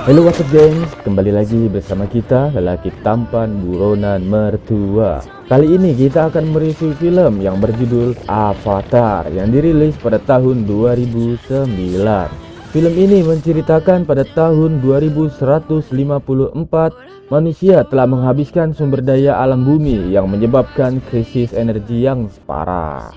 Halo what's up gengs, kembali lagi bersama kita lelaki tampan buronan mertua. Kali ini kita akan mereview film yang berjudul Avatar yang dirilis pada tahun 2009. Film ini menceritakan pada tahun 2154 manusia telah menghabiskan sumber daya alam bumi yang menyebabkan krisis energi yang parah.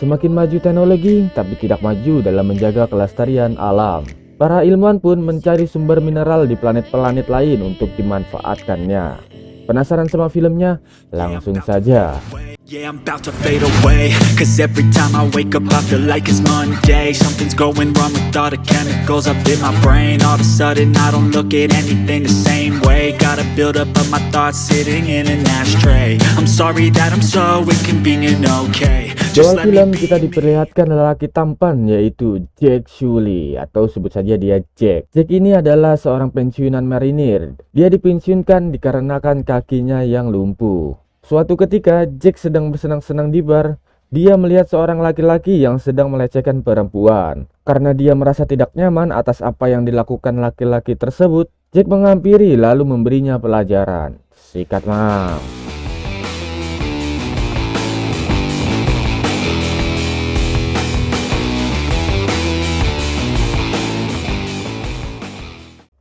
Semakin maju teknologi tapi tidak maju dalam menjaga kelestarian alam. Para ilmuwan pun mencari sumber mineral di planet-planet lain untuk dimanfaatkannya. Penasaran sama filmnya? Langsung saja. Yeah, I'm about to fade away. Cause every time I wake up I feel like it's Monday. Something's going wrong with all the chemicals up in my brain. All of a sudden I don't look at anything the same way. Gotta build up of my thoughts sitting in an ashtray. I'm sorry that I'm so inconvenient, okay. Di awal film kita diperlihatkan lelaki tampan yaitu Jack Sully atau sebut saja dia Jack. Jack ini adalah seorang pensiunan marinir. Dia dipensiunkan dikarenakan kakinya yang lumpuh. Suatu ketika Jack sedang bersenang-senang di bar. Dia melihat seorang laki-laki yang sedang melecehkan perempuan. Karena dia merasa tidak nyaman atas apa yang dilakukan laki-laki tersebut, Jack menghampiri lalu memberinya pelajaran. Sikat mam.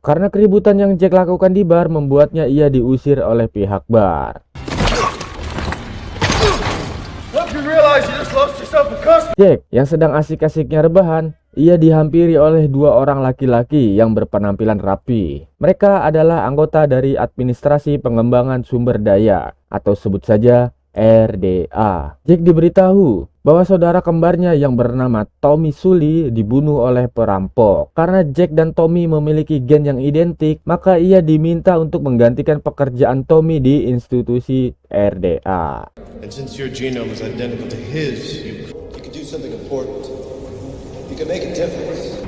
Karena keributan yang Jack lakukan di bar membuatnya ia diusir oleh pihak bar. Jack yang sedang asik-asiknya rebahan, ia dihampiri oleh dua orang laki-laki yang berpenampilan rapi. Mereka adalah anggota dari administrasi pengembangan sumber daya atau sebut saja RDA. Jack diberitahu bahwa saudara kembarnya yang bernama Tommy Sully dibunuh oleh perampok. Karena Jack dan Tommy memiliki gen yang identik, maka ia diminta untuk menggantikan pekerjaan Tommy di institusi RDA. And since your genome is identical to his, you could do something important. You could make a difference.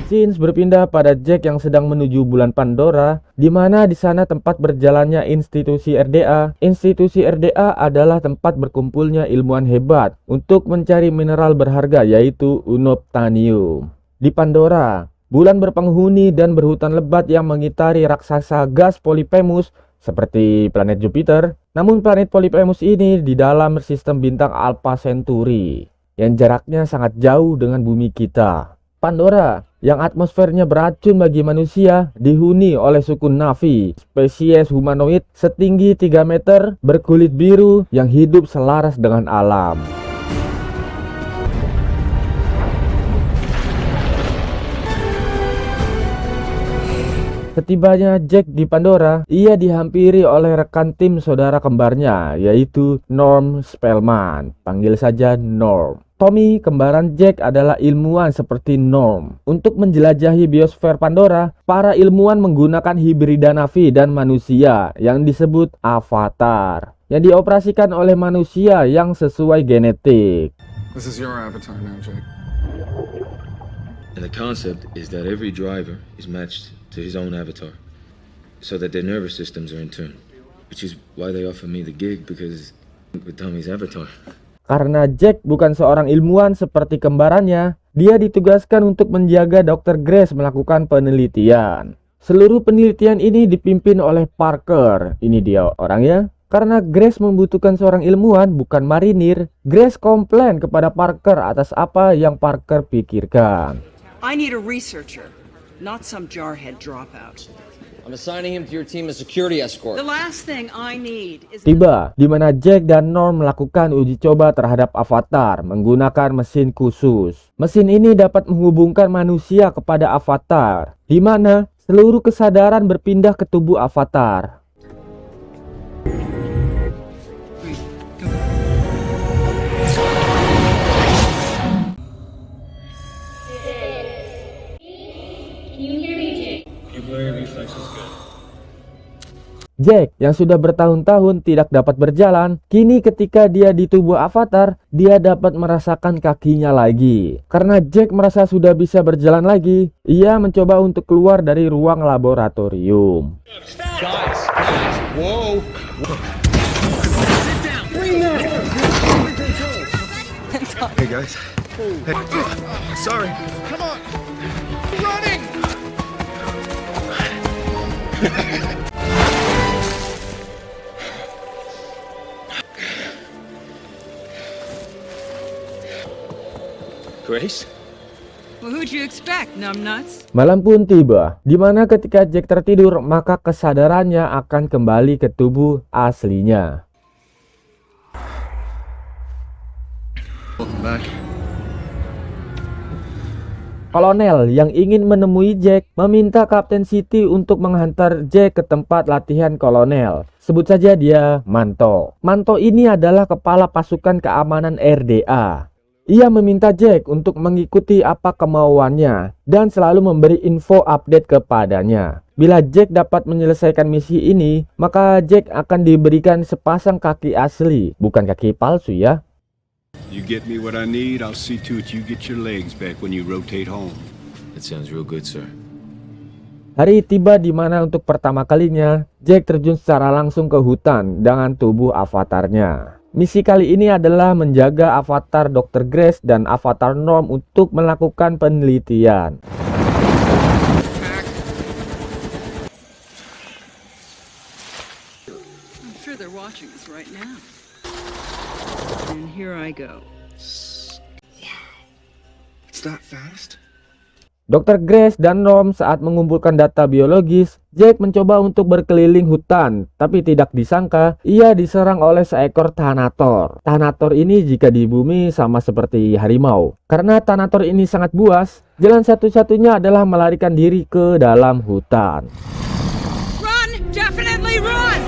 Scenes berpindah pada Jack yang sedang menuju bulan Pandora, di mana di sana tempat berjalannya institusi RDA. Institusi RDA adalah tempat berkumpulnya ilmuwan hebat untuk mencari mineral berharga yaitu unobtainium. Di Pandora, bulan berpenghuni dan berhutan lebat yang mengitari raksasa gas Polyphemus seperti planet Jupiter. Namun planet Polyphemus ini di dalam sistem bintang Alpha Centauri yang jaraknya sangat jauh dengan bumi kita. Pandora yang atmosfernya beracun bagi manusia dihuni oleh suku Na'vi, spesies humanoid setinggi 3 meter berkulit biru yang hidup selaras dengan alam. Setibanya Jack di Pandora, ia dihampiri oleh rekan tim saudara kembarnya yaitu Norm Spellman. Panggil saja Norm. Tommy, kembaran Jack, adalah ilmuwan seperti Norm. Untuk menjelajahi biosfer Pandora, para ilmuwan menggunakan hibrida Na'vi dan manusia yang disebut Avatar, yang dioperasikan oleh manusia yang sesuai genetik. This is your avatar now, Jack. And the concept is that every driver is matched to his own avatar, so that their nervous systems are in tune, which is why they offer me the gig, because with Tommy's avatar. Karena Jack bukan seorang ilmuwan seperti kembarannya, dia ditugaskan untuk menjaga Dr. Grace melakukan penelitian. Seluruh penelitian ini dipimpin oleh Parker. Ini dia orangnya. Karena Grace membutuhkan seorang ilmuwan, bukan marinir, Grace komplain kepada Parker atas apa yang Parker pikirkan. I need a researcher, not some jarhead dropout. I'm assigning him to your team as security escort. The last thing I need is... Tiba di mana Jack dan Norm melakukan uji coba terhadap Avatar menggunakan mesin khusus. Mesin ini dapat menghubungkan manusia kepada Avatar, di mana seluruh kesadaran berpindah ke tubuh Avatar. Jack yang sudah bertahun-tahun tidak dapat berjalan, kini ketika dia di tubuh Avatar, dia dapat merasakan kakinya lagi. Karena Jack merasa sudah bisa berjalan lagi, ia mencoba untuk keluar dari ruang laboratorium. Hey guys. Hey. Sorry. Come on! Running! Grace? Well, who'd you expect, numbnuts? Malam pun tiba, di mana ketika Jack tertidur, maka kesadarannya akan kembali ke tubuh aslinya. Welcome back. Kolonel yang ingin menemui Jack meminta Kapten City untuk menghantar Jack ke tempat latihan kolonel. Sebut saja dia Manto. Manto ini adalah kepala pasukan keamanan RDA. Ia meminta Jack untuk mengikuti apa kemauannya dan selalu memberi info update kepadanya. Bila Jack dapat menyelesaikan misi ini, maka Jack akan diberikan sepasang kaki asli, bukan kaki palsu ya. You get me what I need, I'll see to it you get your legs back when you rotate home. That sounds real good, sir. Hari tiba di mana untuk pertama kalinya Jack terjun secara langsung ke hutan dengan tubuh avatarnya. Misi kali ini adalah menjaga avatar Dr. Grace dan avatar Norm untuk melakukan penelitian. I'm sure they're watching us right now. And here I go. It's that fast? Dr. Grace dan Norm saat mengumpulkan data biologis, Jack mencoba untuk berkeliling hutan, tapi tidak disangka ia diserang oleh seekor Thanator. Thanator ini jika di bumi sama seperti harimau. Karena Thanator ini sangat buas, jalan satu-satunya adalah melarikan diri ke dalam hutan. Run! Definitely run!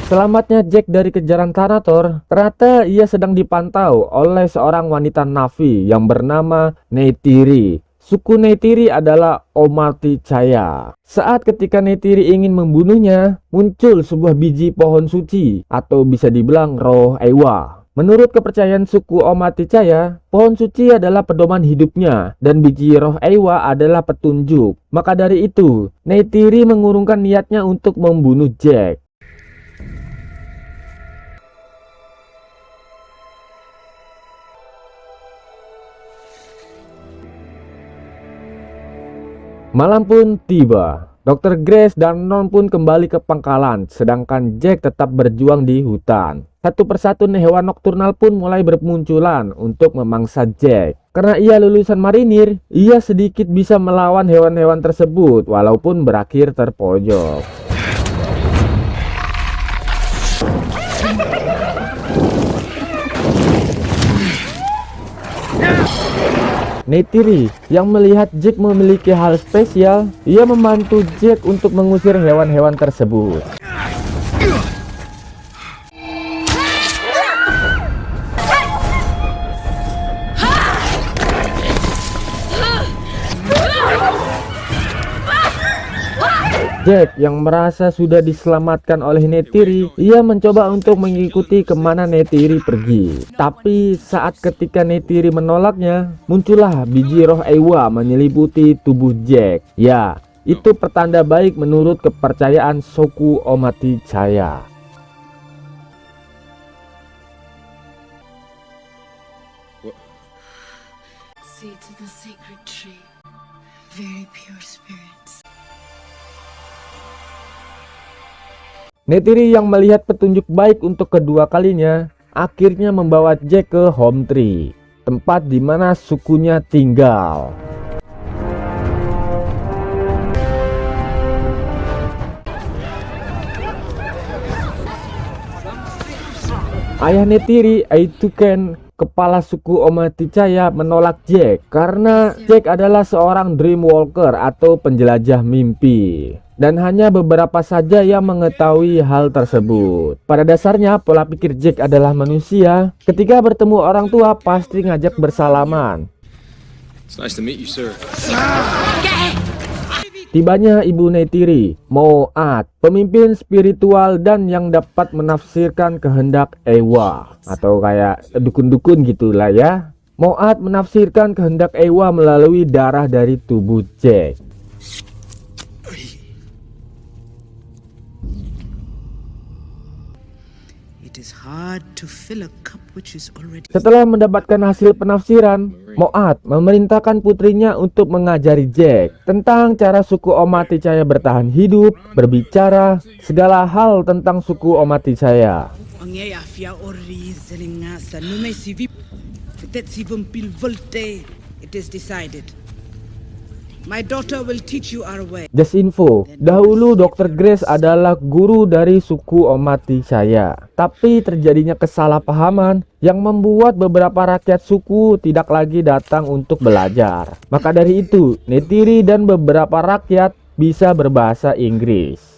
Selamatnya Jack dari kejaran Thanator, ternyata ia sedang dipantau oleh seorang wanita Na'vi yang bernama Neytiri. Suku Neytiri adalah Omaticaya. Saat ketika Neytiri ingin membunuhnya, muncul sebuah biji pohon suci atau bisa dibilang roh Ewa. Menurut kepercayaan suku Omaticaya, pohon suci adalah pedoman hidupnya dan biji roh Ewa adalah petunjuk. Maka dari itu, Neytiri mengurungkan niatnya untuk membunuh Jack. Malam pun tiba. Dr. Grace dan Norm pun kembali ke pangkalan, sedangkan Jack tetap berjuang di hutan. Satu persatu hewan nokturnal pun mulai bermunculan untuk memangsa Jack. Karena ia lulusan marinir, ia sedikit bisa melawan hewan-hewan tersebut walaupun berakhir terpojok. Neytiri yang melihat Jack memiliki hal spesial, ia membantu Jack untuk mengusir hewan-hewan tersebut. Jack yang merasa sudah diselamatkan oleh Neytiri, ia mencoba untuk mengikuti kemana Neytiri pergi. Tapi saat ketika Neytiri menolaknya, muncullah biji roh Ewa menyeliputi tubuh Jack. Ya, itu pertanda baik menurut kepercayaan suku Omaticaya. Seeds of the sacred tree, very pure spirits. Neytiri yang melihat petunjuk baik untuk kedua kalinya, akhirnya membawa Jack ke Home Tree, tempat di mana sukunya tinggal. Ayah Neytiri, Aituken, kepala suku Omaticaya, menolak Jack karena Jack adalah seorang dreamwalker atau penjelajah mimpi. Dan hanya beberapa saja yang mengetahui hal tersebut. Pada dasarnya pola pikir Jack adalah manusia. Ketika bertemu orang tua pasti ngajak bersalaman. It's nice to meet you, sir. Tibanya ibu Neytiri, Moat, pemimpin spiritual dan yang dapat menafsirkan kehendak Ewa, atau kayak dukun-dukun gitulah ya. Moat menafsirkan kehendak Ewa melalui darah dari tubuh Jack. Setelah mendapatkan hasil penafsiran, Moat memerintahkan putrinya untuk mengajari Jack tentang cara suku Omaticaya bertahan hidup, berbicara, segala hal tentang suku Omaticaya. It is decided. My daughter will teach you our way. Just info, dahulu Dr. Grace adalah guru dari suku Omaticaya. Tapi terjadinya kesalahpahaman yang membuat beberapa rakyat suku tidak lagi datang untuk belajar. Maka dari itu, Neytiri dan beberapa rakyat bisa berbahasa Inggris.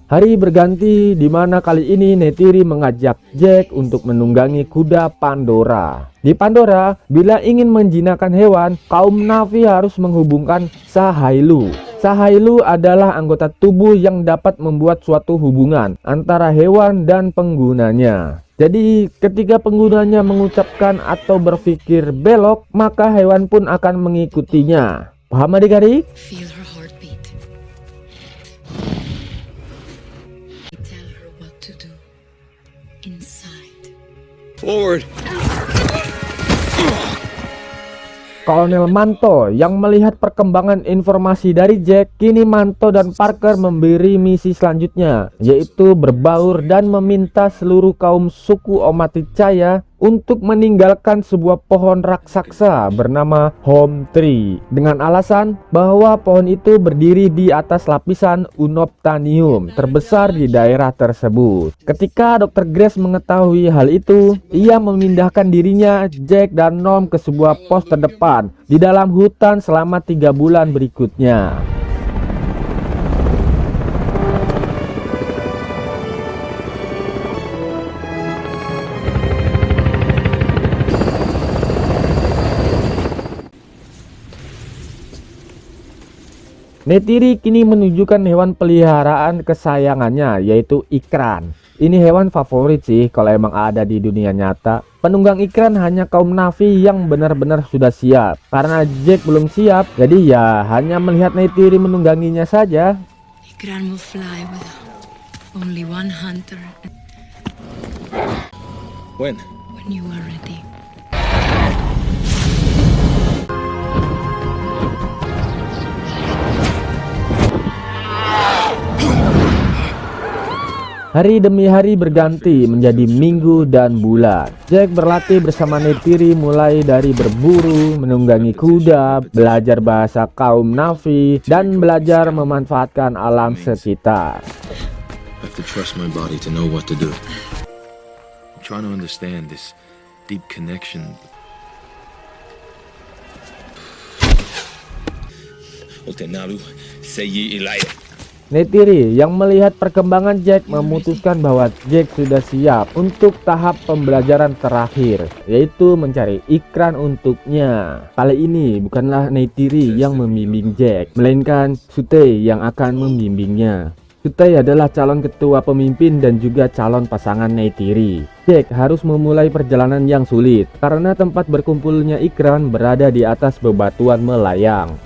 Hari berganti di mana kali ini Neytiri mengajak Jack untuk menunggangi kuda Pandora. Di Pandora, bila ingin menjinakkan hewan, kaum Na'vi harus menghubungkan Sahailu. Sahailu adalah anggota tubuh yang dapat membuat suatu hubungan antara hewan dan penggunanya. Jadi ketika penggunanya mengucapkan atau berpikir belok, maka hewan pun akan mengikutinya. Paham adik-adik? Feel her heartbeat. Tell her what to do. Inside. Forward. Kolonel Manto yang melihat perkembangan informasi dari Jack, kini Manto dan Parker memberi misi selanjutnya, yaitu berbaur dan meminta seluruh kaum suku Omaticaya untuk meninggalkan sebuah pohon raksasa bernama Home Tree dengan alasan bahwa pohon itu berdiri di atas lapisan unobtainium terbesar di daerah tersebut. Ketika Dr. Grace mengetahui hal itu, ia memindahkan dirinya, Jack dan Nom ke sebuah pos terdepan di dalam hutan selama 3 bulan berikutnya. Neytiri kini menunjukkan hewan peliharaan kesayangannya, yaitu ikran. Ini hewan favorit sih kalau emang ada di dunia nyata. Penunggang ikran hanya kaum Na'vi yang benar-benar sudah siap. Karena Jack belum siap, jadi ya hanya melihat Neytiri menungganginya saja. Ikran will fly with only one hunter. When? When you are ready. Hari demi hari berganti menjadi minggu dan bulan. Jack berlatih bersama Neytiri mulai dari berburu, menunggangi kuda, belajar bahasa kaum Na'vi, dan belajar memanfaatkan alam sekitar. I have to trust my body to know what to do. I'm trying to understand this deep connection. Otenaru, Seyi Ilaya. Neytiri yang melihat perkembangan Jack memutuskan bahwa Jack sudah siap untuk tahap pembelajaran terakhir, yaitu mencari ikran untuknya. Kali ini bukanlah Neytiri yang membimbing Jack, melainkan Sutey yang akan membimbingnya. Sutey adalah calon ketua pemimpin dan juga calon pasangan Neytiri. Jack harus memulai perjalanan yang sulit karena tempat berkumpulnya ikran berada di atas bebatuan melayang.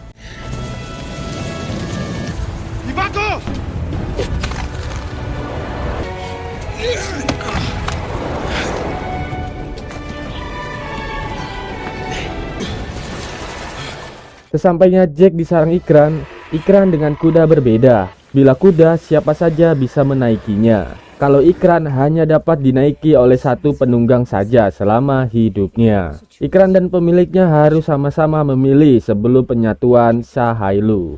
Sesampainya Jack di sarang ikran, ikran dengan kuda berbeda. Bila kuda, siapa saja bisa menaikinya. Kalau ikran hanya dapat dinaiki oleh satu penunggang saja selama hidupnya. Ikran dan pemiliknya harus sama-sama memilih sebelum penyatuan Sahailu.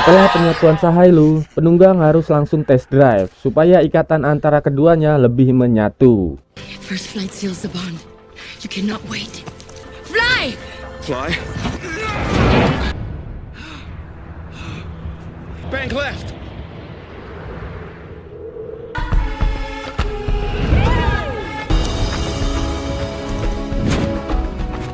Setelah penyatuan Sahailu, penunggang harus langsung test drive supaya ikatan antara keduanya lebih menyatu. First flight seals the bond. You cannot wait. Fly! Fly. Bank left.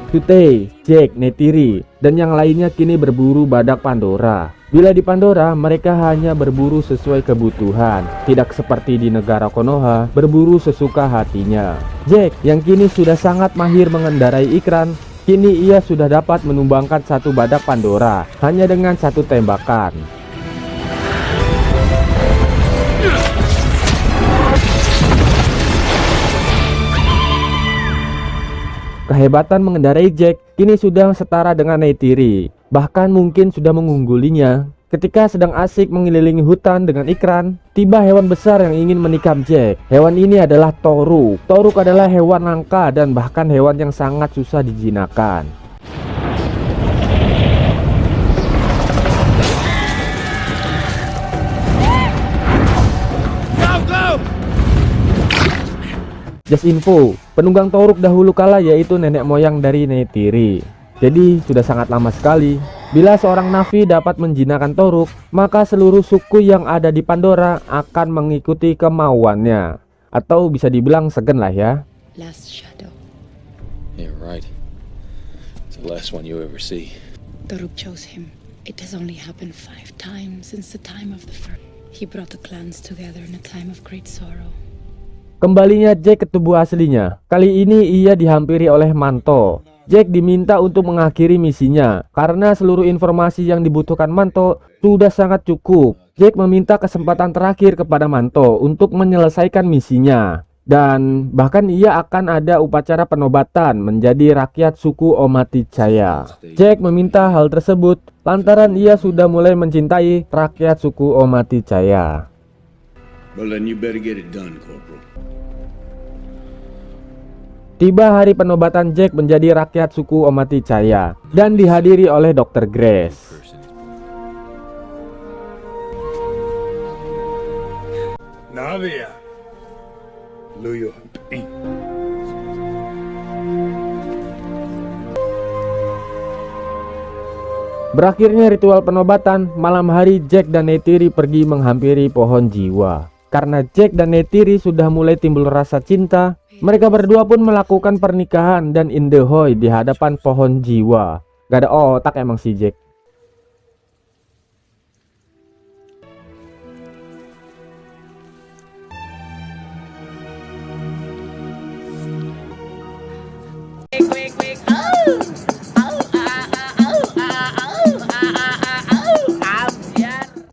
Sute, Jack, Neytiri, dan yang lainnya kini berburu badak Pandora. Bila di Pandora, mereka hanya berburu sesuai kebutuhan, tidak seperti di negara Konoha, berburu sesuka hatinya. Jack, yang kini sudah sangat mahir mengendarai ikran, kini ia sudah dapat menumbangkan satu badak Pandora, hanya dengan satu tembakan. Kehebatan mengendarai Jack kini sudah setara dengan Neytiri, bahkan mungkin sudah mengunggulinya. Ketika sedang asik mengelilingi hutan dengan ikran, tiba hewan besar yang ingin menikam Jack. Hewan ini adalah Toruk. Toruk adalah hewan langka dan bahkan hewan yang sangat susah dijinakkan. Just info, penunggang Toruk dahulu kala yaitu nenek moyang dari Neytiri. Jadi sudah sangat lama sekali. Bila seorang Na'vi dapat menjinakkan Toruk, maka seluruh suku yang ada di Pandora akan mengikuti kemauannya. Atau bisa dibilang segen lah ya. Last shadow. Yeah, right. It's the last one you ever see. Toruk chose him. It has only happened 5 times since the time of the first. He brought the clans together in a time of great sorrow. Kembalinya Jack ke tubuh aslinya. Kali ini ia dihampiri oleh Manto. Jack diminta untuk mengakhiri misinya karena seluruh informasi yang dibutuhkan Manto sudah sangat cukup. Jack meminta kesempatan terakhir kepada Manto untuk menyelesaikan misinya. Dan bahkan ia akan ada upacara penobatan menjadi rakyat suku Omaticaya. Jack meminta hal tersebut lantaran ia sudah mulai mencintai rakyat suku Omaticaya. Well, then you better get it done, Corporal. Tiba hari penobatan Jack menjadi rakyat suku Omaticaya dan dihadiri oleh Dr. Grace. Navia. Luyo. Berakhirnya ritual penobatan, malam hari Jack dan Neytiri pergi menghampiri pohon jiwa. Karena Jack dan Neytiri sudah mulai timbul rasa cinta, mereka berdua pun melakukan pernikahan dan indehoy di hadapan pohon jiwa. Gak ada otak emang si Jack.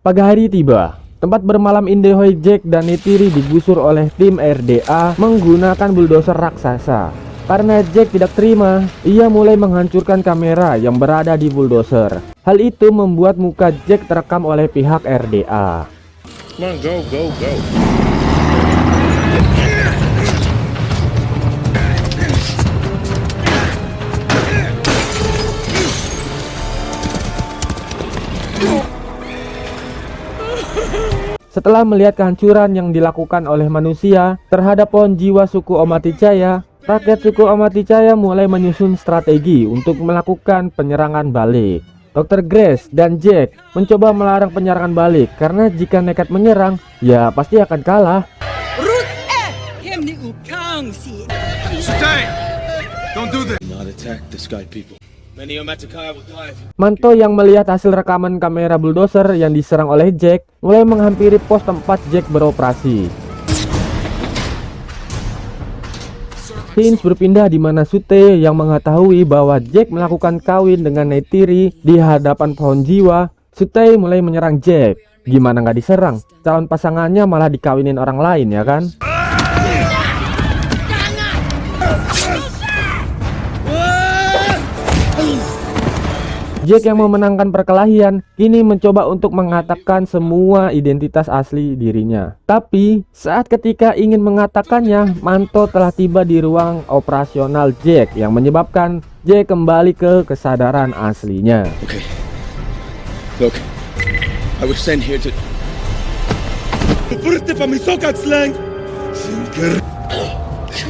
Pagi hari tiba. Tempat bermalam indehoy Jack dan Neytiri digusur oleh tim RDA menggunakan bulldozer raksasa. Karena Jack tidak terima, ia mulai menghancurkan kamera yang berada di bulldozer. Hal itu membuat muka Jack terekam oleh pihak RDA. Come on, go, go, go. Setelah melihat kehancuran yang dilakukan oleh manusia terhadap pohon jiwa suku Omaticaya, rakyat suku Omaticaya mulai menyusun strategi untuk melakukan penyerangan balik. Dr. Grace dan Jack mencoba melarang penyerangan balik karena jika nekat menyerang, ya pasti akan kalah. Don't do that. Not attack the sky people. Many Omaticaya will die. Manto yang melihat hasil rekaman kamera bulldozer yang diserang oleh Jack mulai menghampiri pos tempat Jack beroperasi. Scenes berpindah di mana Sute yang mengetahui bahwa Jack melakukan kawin dengan Neytiri di hadapan pohon jiwa. Sute mulai menyerang Jack. Gimana nggak diserang? Calon pasangannya malah dikawinin orang lain ya kan? Jack yang memenangkan perkelahian kini mencoba untuk mengatakan semua identitas asli dirinya. Tapi saat ketika ingin mengatakannya, Manto telah tiba di ruang operasional Jack yang menyebabkan Jack kembali ke kesadaran aslinya. Okay. Look, I was sent here to...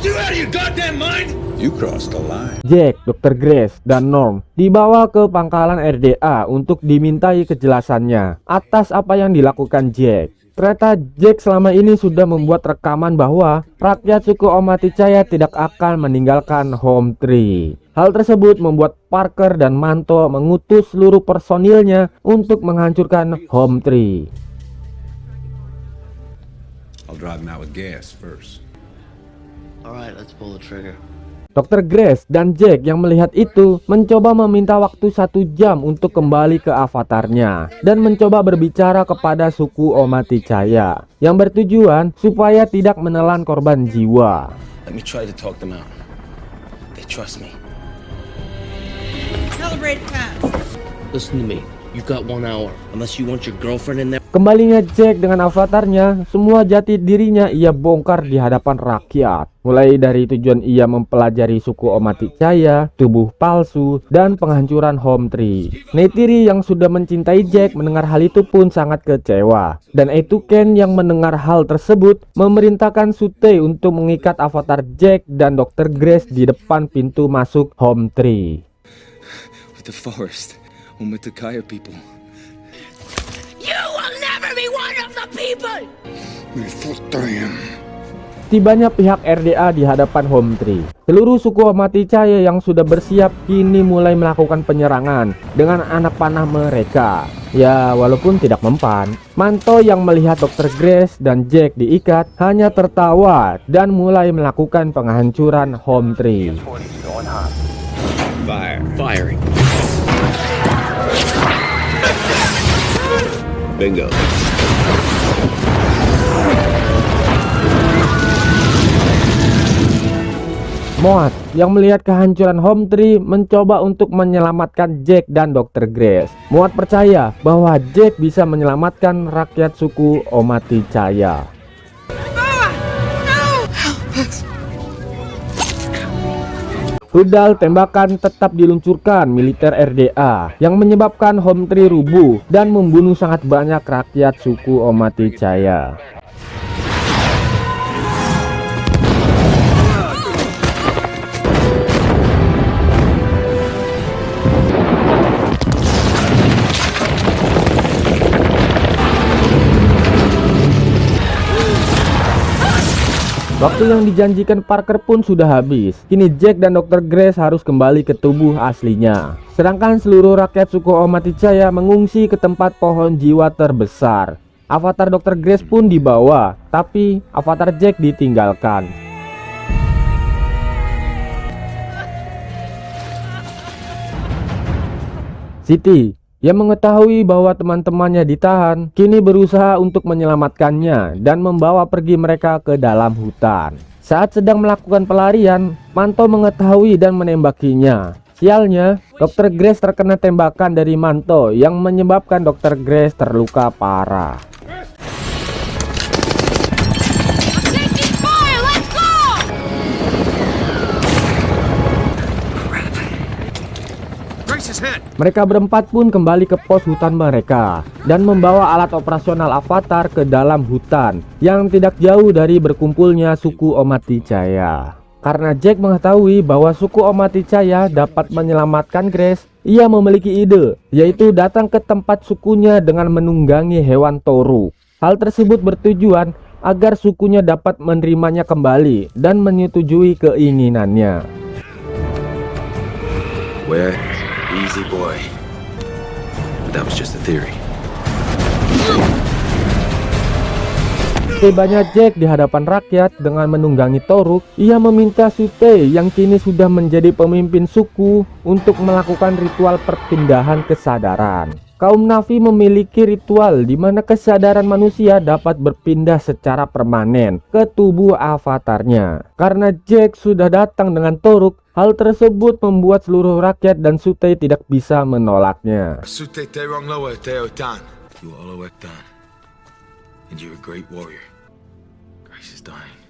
You out of your goddamn mind? You crossed the line. Jack, Dr. Grace, dan Norm dibawa ke pangkalan RDA untuk dimintai kejelasannya atas apa yang dilakukan Jack. Ternyata Jack selama ini sudah membuat rekaman bahwa rakyat suku Omaticaya tidak akan meninggalkan Home Tree. Hal tersebut membuat Parker dan Manto mengutus seluruh personilnya untuk menghancurkan Home Tree. I'll drive him out with gas first. Alright, let's pull the trigger. Dr. Grace dan Jack yang melihat itu mencoba meminta waktu 1 jam untuk kembali ke avatarnya dan mencoba berbicara kepada suku Omaticaya yang bertujuan supaya tidak menelan korban jiwa. Let me try to talk them out. They trust me. Calibrate path. Listen to me. You've got 1 hour. Unless you want your girlfriend in there. Kembalinya Jack dengan avatarnya, semua jati dirinya ia bongkar di hadapan rakyat. Mulai dari tujuan ia mempelajari suku Omaticaya, tubuh palsu, dan penghancuran Home Tree. Neytiri yang sudah mencintai Jack mendengar hal itu pun sangat kecewa. Dan Etuken yang mendengar hal tersebut memerintahkan Sutey untuk mengikat avatar Jack dan Dr. Grace di depan pintu masuk Home Tree. With the forest, with the Kaya people. You will never be one of the people! Tibanya pihak RDA di hadapan Home Tree. Seluruh suku Omaticaya yang sudah bersiap kini mulai melakukan penyerangan dengan anak panah mereka. Ya, walaupun tidak mempan. Manto yang melihat Dr. Grace dan Jack diikat hanya tertawa dan mulai melakukan penghancuran Home Tree. Firing. Bingo. Moat yang melihat kehancuran Home Tree mencoba untuk menyelamatkan Jack dan Dr. Grace. Moat percaya bahwa Jack bisa menyelamatkan rakyat suku Omaticaya. Rudal tembakan tetap diluncurkan militer RDA yang menyebabkan Home Tree rubuh dan membunuh sangat banyak rakyat suku Omaticaya. Waktu yang dijanjikan Parker pun sudah habis. Kini Jack dan Dr. Grace harus kembali ke tubuh aslinya. Sedangkan seluruh rakyat suku Omaticaya mengungsi ke tempat pohon jiwa terbesar. Avatar Dr. Grace pun dibawa, tapi avatar Jack ditinggalkan. Siti yang mengetahui bahwa teman-temannya ditahan, kini berusaha untuk menyelamatkannya dan membawa pergi mereka ke dalam hutan. Saat sedang melakukan pelarian, Manto mengetahui dan menembakinya. Sialnya, Dr. Grace terkena tembakan dari Manto yang menyebabkan Dr. Grace terluka parah. Mereka berempat pun kembali ke pos hutan mereka dan membawa alat operasional avatar ke dalam hutan yang tidak jauh dari berkumpulnya suku Omaticaya. Karena Jack mengetahui bahwa suku Omaticaya dapat menyelamatkan Grace, ia memiliki ide, yaitu datang ke tempat sukunya dengan menunggangi hewan toru. Hal tersebut bertujuan agar sukunya dapat menerimanya kembali dan menyetujui keinginannya. Where? Easy boy. But that was just a theory. Setibanya Jack di hadapan rakyat dengan menunggangi Toru, ia meminta Sutey yang kini sudah menjadi pemimpin suku untuk melakukan ritual perpindahan kesadaran. Kaum Na'vi memiliki ritual di mana kesadaran manusia dapat berpindah secara permanen ke tubuh avatarnya. Karena Jack sudah datang dengan Toruk, hal tersebut membuat seluruh rakyat dan Sutey tidak bisa menolaknya. Sutey Terong Loa Teotan. You are Oloektan. And you're a great warrior. Grace is dying.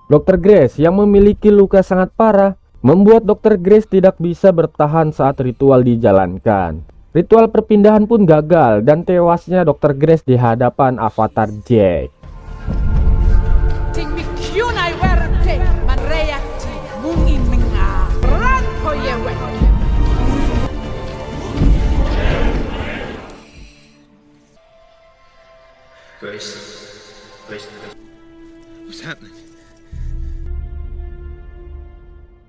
Dr. Grace yang memiliki luka sangat parah membuat Dr. Grace tidak bisa bertahan saat ritual dijalankan. Ritual perpindahan pun gagal dan tewasnya Dr. Grace di hadapan avatar Jack. Grace. What's happening?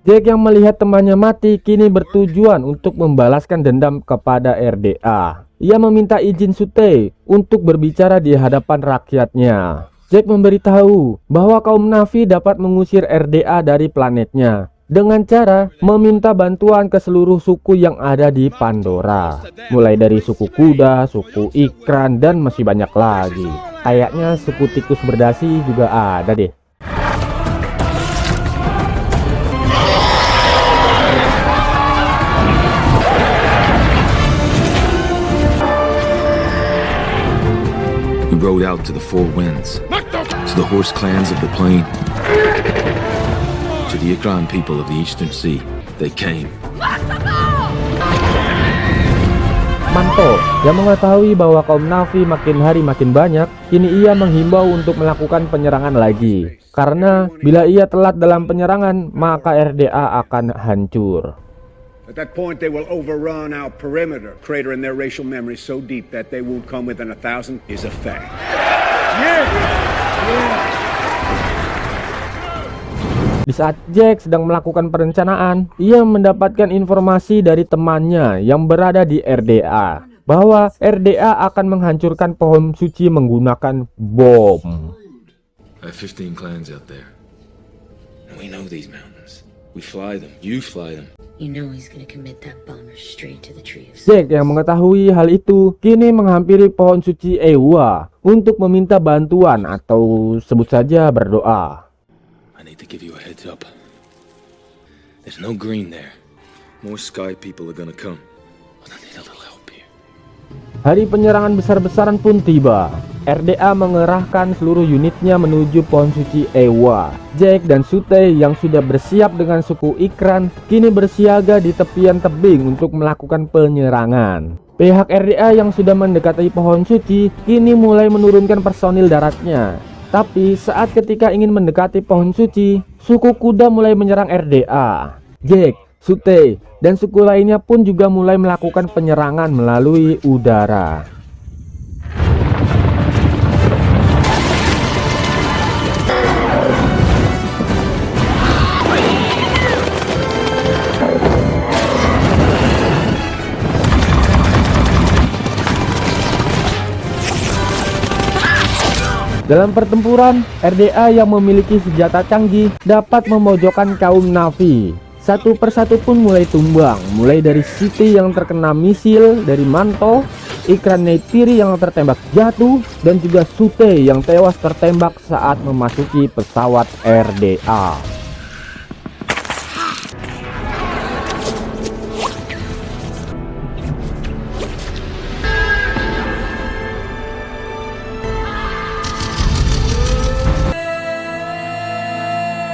Jack yang melihat temannya mati kini bertujuan untuk membalaskan dendam kepada RDA. Ia meminta izin Sute untuk berbicara di hadapan rakyatnya. Jack memberitahu bahwa kaum Na'vi dapat mengusir RDA dari planetnya dengan cara meminta bantuan ke seluruh suku yang ada di Pandora, mulai dari suku kuda, suku Ikran, dan masih banyak lagi. Kayaknya suku tikus berdasi juga ada deh. We rode out to the four winds, to the horse clans of the plain, to the Ikran people of the Eastern Sea. They came. Manto yang mengetahui bahwa kaum Na'vi makin hari makin banyak, kini ia menghimbau untuk melakukan penyerangan lagi. Karena bila ia telat dalam penyerangan, maka RDA akan hancur. At that point, they will overrun our perimeter, cratering their racial memory so deep that they won't come within 1,000 is a fact. Di saat Jack sedang melakukan perencanaan, ia mendapatkan informasi dari temannya yang berada di RDA bahwa RDA akan menghancurkan pohon suci menggunakan bom. I have 15 clans out there. And we know these mountains. We fly them. You fly them. You know he's gonna commit that bomber straight to the tree of Jack yang mengetahui hal itu kini menghampiri pohon suci Eywa untuk meminta bantuan atau sebut saja berdoa. I need to give you a heads up. There's no green there. More sky people are gonna come. But I need a little help here. Hari penyerangan besar-besaran pun tiba. RDA mengerahkan seluruh unitnya menuju pohon suci Eywa. Jack dan Sute yang sudah bersiap dengan suku Ikran kini bersiaga di tepian tebing untuk melakukan penyerangan. Pihak RDA yang sudah mendekati pohon suci kini mulai menurunkan personil daratnya. Tapi saat ketika ingin mendekati pohon suci, suku kuda mulai menyerang RDA. Jack, Sute, dan suku lainnya pun juga mulai melakukan penyerangan melalui udara. Dalam pertempuran, RDA yang memiliki senjata canggih dapat memojokkan kaum Na'vi. Satu persatu pun mulai tumbang, mulai dari Siti yang terkena misil dari Manto, Ikran Neytiri yang tertembak jatuh, dan juga Sute yang tewas tertembak saat memasuki pesawat RDA.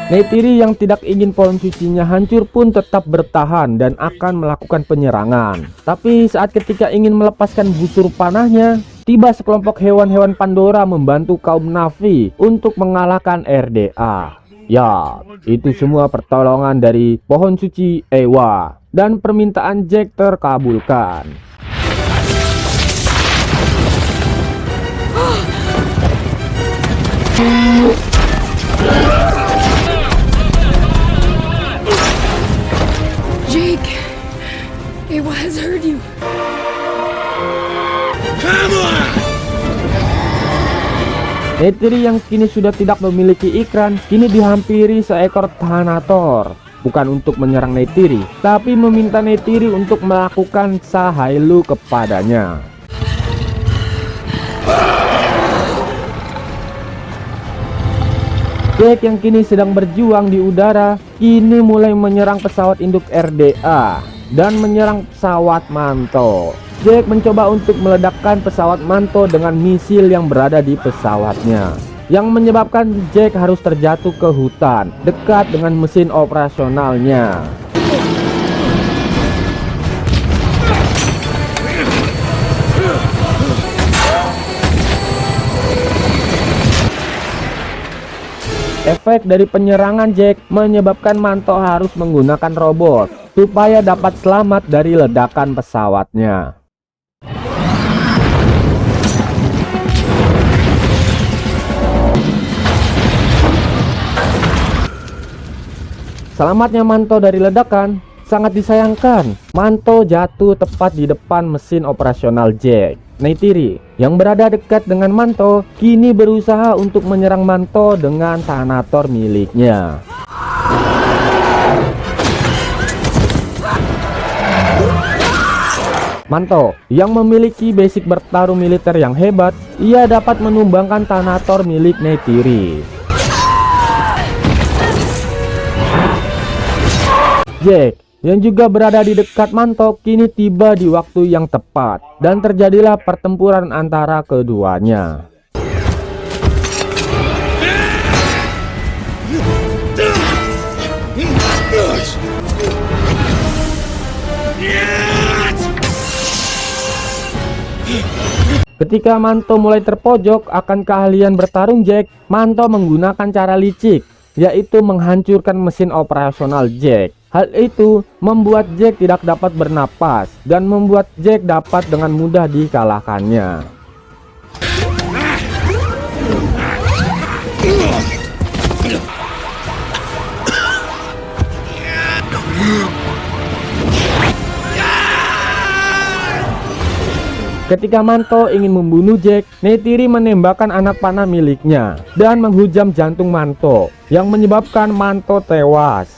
Neytiri yang tidak ingin pohon sucinya hancur pun tetap bertahan dan akan melakukan penyerangan. Tapi saat ketika ingin melepaskan busur panahnya, tiba sekelompok hewan-hewan Pandora membantu kaum Na'vi untuk mengalahkan RDA. Ya, itu semua pertolongan dari pohon suci Eywa dan permintaan Jack terkabulkan. Jake, Eywa has heard you. Neytiri yang kini sudah tidak memiliki Ikran kini dihampiri seekor Thanator. Bukan untuk menyerang Neytiri, tapi meminta Neytiri untuk melakukan Sahailu kepadanya. Jack yang kini sedang berjuang di udara kini mulai menyerang pesawat induk RDA dan menyerang pesawat Manto. Jack mencoba untuk meledakkan pesawat Manto dengan misil yang berada di pesawatnya, yang menyebabkan Jack harus terjatuh ke hutan dekat dengan mesin operasionalnya. Efek dari penyerangan Jack menyebabkan Manto harus menggunakan robot supaya dapat selamat dari ledakan pesawatnya. Selamatnya Manto dari ledakan sangat disayangkan. Manto jatuh tepat di depan mesin operasional Jack. Neytiri yang berada dekat dengan Manto kini berusaha untuk menyerang Manto dengan Thanator miliknya. Manto yang memiliki basic bertarung militer yang hebat, ia dapat menumbangkan Thanator milik Neytiri. Jack yang juga berada di dekat Manto kini tiba di waktu yang tepat dan terjadilah pertempuran antara keduanya. Ketika Manto mulai terpojok akan keahlian bertarung Jack, Manto menggunakan cara licik, yaitu menghancurkan mesin operasional Jack. Hal itu membuat Jack tidak dapat bernapas dan membuat Jack dapat dengan mudah dikalahkannya. Ketika Manto ingin membunuh Jack, Neytiri menembakkan anak panah miliknya dan menghujam jantung Manto yang menyebabkan Manto tewas.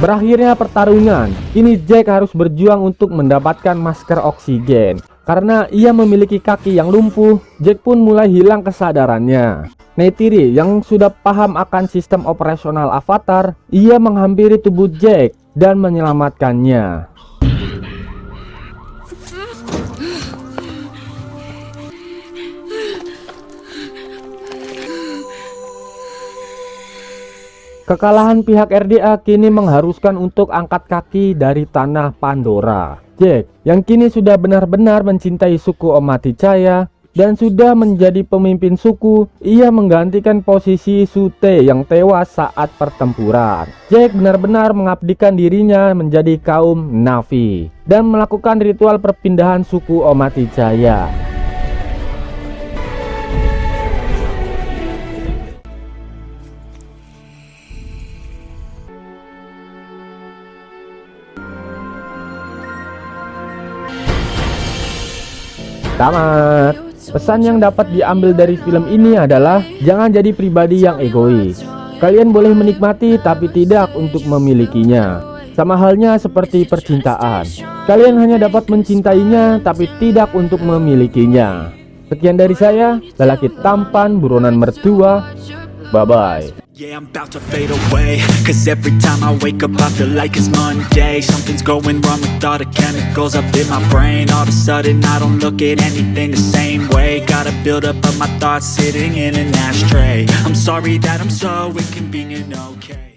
Berakhirnya pertarungan, kini Jack harus berjuang untuk mendapatkan masker oksigen. Karena ia memiliki kaki yang lumpuh, Jack pun mulai hilang kesadarannya. Neytiri yang sudah paham akan sistem operasional Avatar, ia menghampiri tubuh Jack dan menyelamatkannya. Kekalahan pihak RDA kini mengharuskan untuk angkat kaki dari tanah Pandora. Jack yang kini sudah benar-benar mencintai suku Omaticaya dan sudah menjadi pemimpin suku, ia menggantikan posisi Sute yang tewas saat pertempuran. Jack benar-benar mengabdikan dirinya menjadi kaum Na'vi dan melakukan ritual perpindahan suku Omaticaya. Tamat. Pesan yang dapat diambil dari film ini adalah jangan jadi pribadi yang egois. Kalian boleh menikmati tapi tidak untuk memilikinya. Sama halnya seperti percintaan. Kalian hanya dapat mencintainya tapi tidak untuk memilikinya. Sekian dari saya, lelaki tampan buronan mertua. Bye-bye. Yeah, I'm about to fade away, cause every time I wake up I feel like it's Monday. Something's going wrong with all the chemicals up in my brain. All of a sudden I don't look at anything the same way. Gotta build up of my thoughts sitting in an ashtray. I'm sorry that I'm so inconvenient, okay.